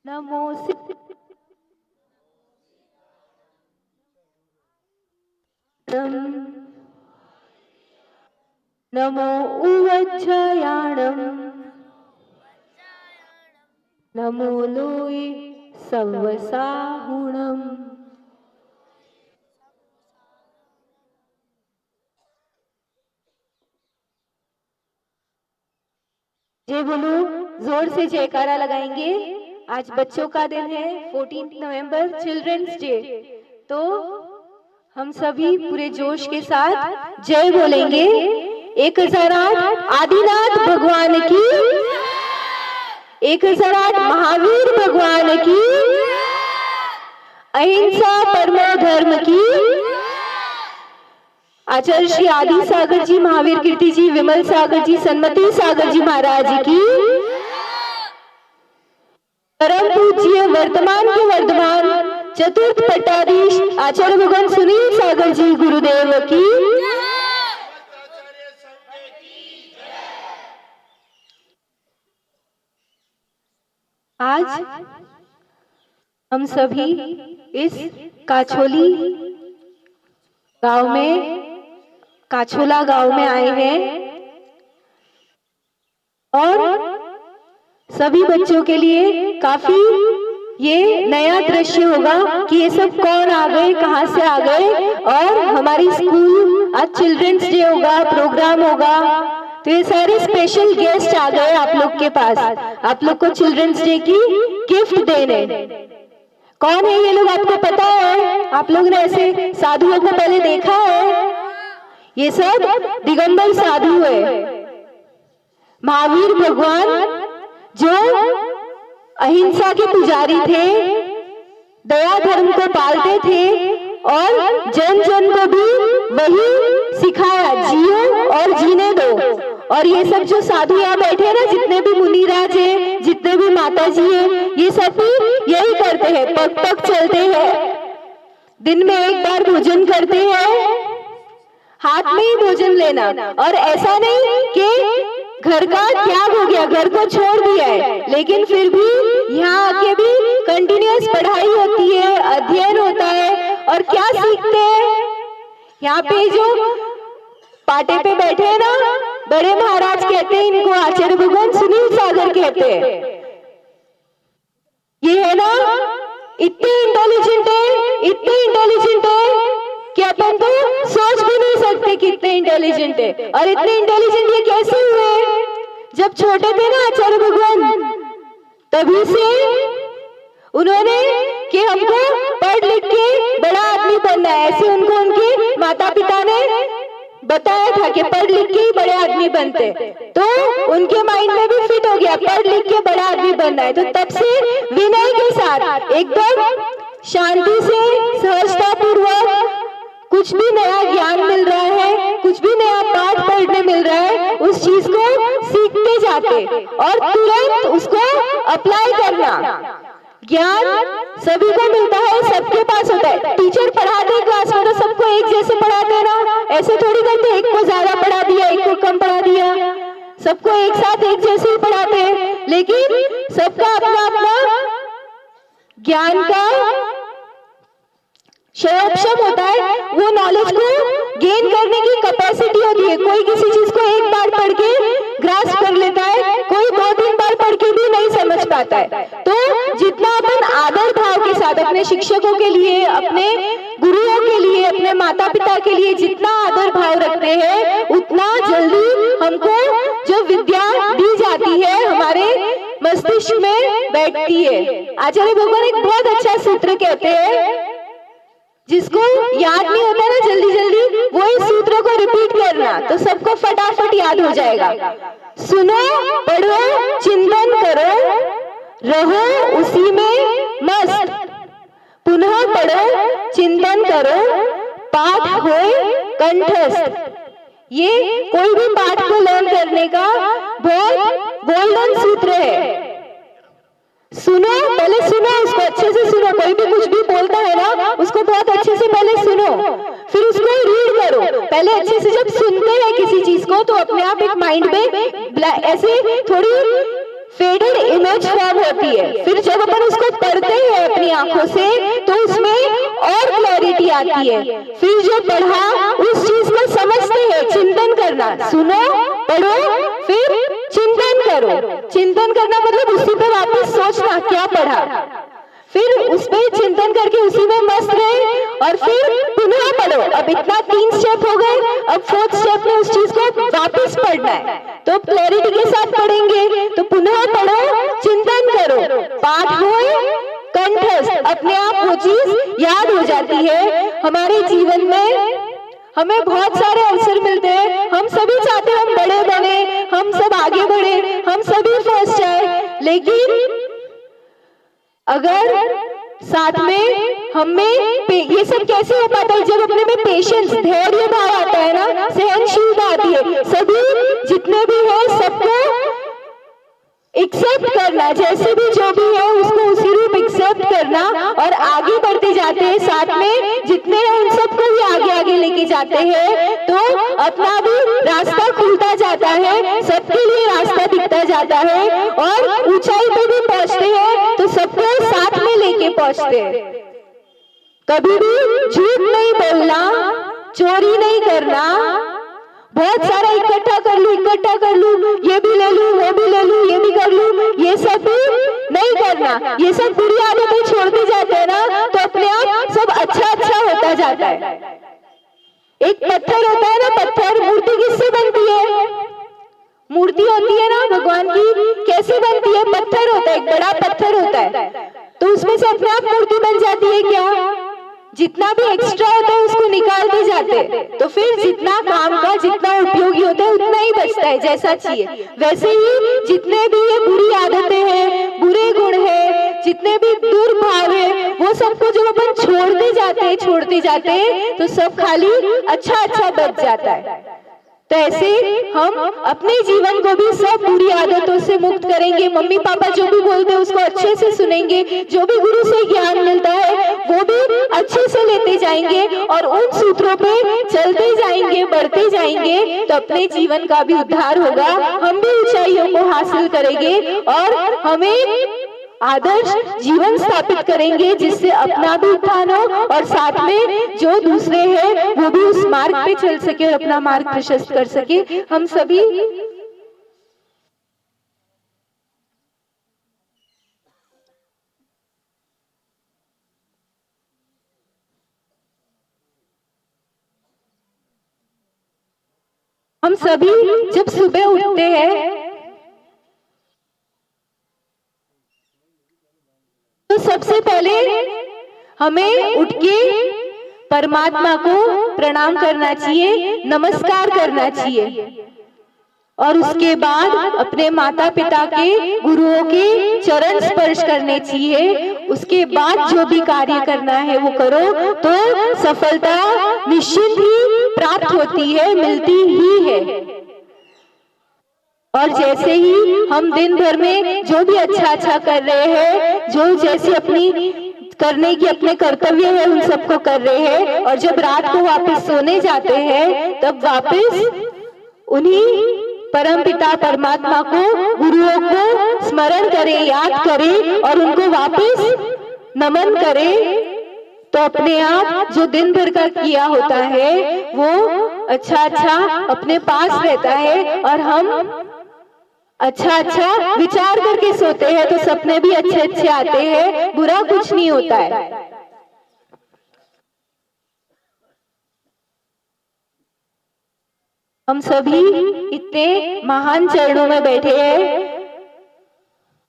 नमो नमो उवच्छयाणं नमो लोये सवसाहुणम्। जय बोलो, जोर से जयकारा लगाएंगे। आज बच्चों का दिन है, 14 नवंबर चिल्ड्रंस डे। तो हम सभी पूरे जोश के साथ जय बोलेंगे। 1008 आदिनाथ भगवान की, 1008 महावीर भगवान की, अहिंसा परमो धर्म की, आचार्य श्री आदि सागर जी, महावीर कीर्ति जी, विमल सागर जी, सन्मति सागर जी महाराज की, परम पूज्य वर्तमान के वर्धमान चतुर्थ पट्टाधीश आचार्य भगवान सुनील सागर जी गुरुदेव की, आज हम सभी इस काछोली गांव में, काछोला गांव में आए हैं और सभी बच्चों के लिए काफी ये नया दृश्य होगा कि ये सब कौन आ गए, कहां से आ गए। और हमारी स्कूल आज चिल्ड्रंस डे होगा, प्रोग्राम होगा, तो ये सारे स्पेशल गेस्ट आ गए आप लोग के पास, आप लोग को चिल्ड्रंस डे की गिफ्ट देने। कौन है ये लोग आपको पता है? आप लोग ने ऐसे साधुओं को पहले देखा है? ये सब दिगंबर साधु है, महावीर भगवान जो अहिंसा के पुजारी थे, दया धर्म को पालते थे और जन जन को भी वही सिखाया, जियो और जीने दो। और ये सब जो साधु यहाँ बैठे ना, जितने भी मुनिराज है, जितने भी माता जी है, ये सब भी यही करते हैं, पग पग चलते हैं, दिन में एक बार भोजन करते हैं, हाथ में ही भोजन लेना। और ऐसा नहीं कि घर का त्याग हो गया, घर को छोड़ दिया है, लेकिन फिर भी यहाँ आके भी कंटिन्यूअस पढ़ाई होती है, अध्ययन होता है। और क्या सीखते हैं? यहाँ पे जो पाटे पे बैठे हैं ना, बड़े महाराज कहते हैं इनको, आचार्य भगवान सुनील सागर कहते हैं। ये है ना, इतने इंटेलिजेंट है, इतने इंटेलिजेंट है कि अपन तो सोच भी नहीं सकते कि इतने इंटेलिजेंट है। और इतने इंटेलिजेंट ये कैसे हुए? जब छोटे थे ना आचार्य भगवान, तभी से उन्होंने कि हमको पढ़ लिख के बड़ा आदमी बनना है, ऐसे उनको उनके माता पिता ने बताया था कि पढ़ लिख के ही बड़े आदमी बनते। तो उनके माइंड में भी फिट हो गया, पढ़ लिख के बड़ा आदमी बनना है। तो तब से विनय के साथ एकदम शांति से, सहजता पूर्वक कुछ भी नया ज्ञान मिल रहा है, कुछ भी नया पाठ पढ़ने मिल रहा है, उस चीज को सीखते जाते और तुरंत उसको अप्लाई करना। ज्ञान सभी को मिलता है, सबके पास होता है। टीचर पढ़ाते क्लास में तो सबको एक जैसे पढ़ाते हैं ना, ऐसे थोड़ी करते एक को ज्यादा पढ़ा दिया, एक को कम पढ़ा दिया, सबको एक साथ एक जैसे ही पढ़ाते हैं। लेकिन सबका अपना अपना ज्ञान का क्षमता होता है, वो नॉलेज को गेन करने की कैपेसिटी होती है। कोई किसी चीज को एक बार पढ़ के ग्रास्प कर लेता है, कोई 2-3 बार पढ़ के भी नहीं समझ पाता है। तो जितना अपन आदर भाव के साथ अपने शिक्षकों के लिए, अपने गुरुओं के लिए, अपने माता पिता के लिए जितना आदर भाव रखते हैं, उतना जल्दी हमको जो विद्या दी जाती है हमारे मस्तिष्क में बैठती है। आचार्य भगवान एक बहुत अच्छा सूत्र कहते हैं, जिसको याद नहीं होता ना जल्दी जल्दी, वो इस सूत्र को रिपीट करना तो सबको फटाफट याद हो जाएगा। सुनो, पढ़ो, चिंतन करो, रहो उसी में मस्त, पुनः पढ़ो, चिंतन करो, पाठ होए कंठस्थ। ये कोई भी पाठ को लर्न करने का बहुत गोल्डन सूत्र है। सुनो, पहले सुनो, उसको अच्छे से सुनो। कोई भी कुछ भी बोलता है ना, उसको बहुत अच्छे से पहले सुनो, फिर उसको रीड करो। पहले अच्छे से जब सुनते हैं किसी चीज को, तो अपने आप एक माइंड में ऐसे थोड़ी फेडेड इमेज फॉर्म होती है। फिर जब अपन उसको पढ़ते हैं अपनी आंखों से तो उसमें और क्लैरिटी आती है। फिर जो पढ़ा उस चीज को समझते हैं, चिंतन करना, सुनो पढ़ो फिर चिंतन करो। चिंतन करना मतलब उसी पे वापस सोचना क्या पढ़ा, फिर उस पे चिंतन करके उसी में मस्त रहे और फिर पुनः पढ़ो। अब इतना 3 स्टेप हो गए, अब 4th स्टेप में उस चीज को वापस पढ़ना है। तो क्लैरिटी के साथ पढ़ेंगे तो पुनः पढ़ो, चिंतन करो, पाठ होए कंठस्थ, अपने आप वो चीज याद हो जाती है। हमारे जीवन में हमें बहुत सारे अवसर मिलते हैं, हम सभी चाहते हैं हम बड़े बने, हम सब आगे बढ़े, हम सभी फर्स्ट आए, लेकिन अगर साथ में हमें ये सब कैसे हो पाता है जब अपने में पेशेंस, धैर्य भाव आता है ना, सहनशीलता आती है, सभी जितने भी है सबको एक्सेप्ट करना, जैसे भी जो भी है उसको उसी रूप एक्सेप्ट करना और आगे बढ़ते जाते हैं। साथ में जितने हैं उन सबको भी आगे आगे लेके जाते हैं तो अपना भी रास्ता खुलता जाता है, सबके लिए रास्ता दिखता जाता है और ऊंचाई पे भी पहुंचते हैं तो सबको साथ में लेके पहुंचते हैं। कभी भी झूठ नहीं बोलना, चोरी नहीं करना, बहुत सारा इकट्ठा कर लूं, ये भी ले लूं, वो भी ले लूं, ये भी कर लूं, ये सब भी नहीं करना। ये सब बुरी आदतें छोड़ते जाते हैं ना तो अपने आप सब अच्छा अच्छा होता जाता है। एक पत्थर होता है ना, पत्थर, मूर्ति किससे बनती है? मूर्ति होती है ना भगवान की, कैसे बनती है? पत्थर होता है, एक बड़ा पत्थर होता है, तो उसमें से अपने आप मूर्ति बन जाती है क्या? जितना भी एक्स्ट्रा होता है उसको निकालते जाते, तो फिर जितना काम का जितना उपयोगी होता है उतना ही बचता है, जैसा चाहिए। वैसे ही जितने भी ये बुरी आदतें हैं, बुरे गुण हैं, जितने भी दुर्भाव है, वो सबको जब अपन छोड़ते जाते तो सब खाली अच्छा अच्छा बच जाता है। तो ऐसे हम अपने जीवन को भी सब बुरी आदतों से मुक्त करेंगे। मम्मी पापा जो भी बोलते हैं उसको अच्छे से सुनेंगे, जो भी गुरु से ज्ञान मिलता है वो भी अच्छे से लेते जाएंगे और उन सूत्रों पे चलते जाएंगे, बढ़ते जाएंगे तो अपने जीवन का भी उद्धार होगा, हम भी ऊंचाइयों को हासिल करेंगे और हमें आदर्श जीवन स्थापित करेंगे जिससे अपना भी उत्थान हो और साथ में जो दूसरे हैं वो भी उस मार्ग पे चल सके और अपना मार्ग प्रशस्त कर सके। हम सभी जब सुबह उठते हैं तो सबसे पहले हमें उठ के परमात्मा को प्रणाम करना चाहिए, नमस्कार करना चाहिए और उसके बाद अपने माता पिता के, गुरुओं के चरण स्पर्श करने चाहिए। उसके बाद जो भी कार्य करना है वो करो तो सफलता निश्चित ही प्राप्त होती है, मिलती ही है। और जैसे ही हम दिन भर में जो भी अच्छा कर रहे हैं, जो जैसे अपनी करने की अपने कर्तव्य है उन सबको कर रहे हैं और जब रात को वापस सोने जाते हैं तब वापस उन्हीं परम पिता परमात्मा को, गुरुओं को स्मरण करें, याद करें और उनको वापस नमन करें तो अपने आप जो दिन भर का किया होता है वो अच्छा अपने पास रहता है और हम अच्छा विचार करके सोते हैं तो सपने भी अच्छे आते हैं, बुरा कुछ नहीं होता है। हम सभी इतने महान चरणों में बैठे हैं,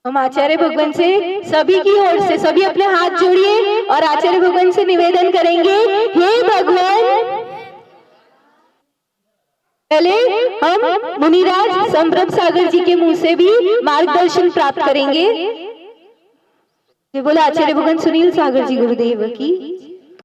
हम आचार्य भगवान से सभी की ओर से सभी अपने हाथ जोड़िए और आचार्य भगवान से निवेदन करेंगे, हे भगवान। पहले हम मुनिराज संभ्रम सागर जी के मुंह से भी मार्गदर्शन प्राप्त करेंगे। बोला आचार्य भगवान सुनील सागर जी गुरुदेव की।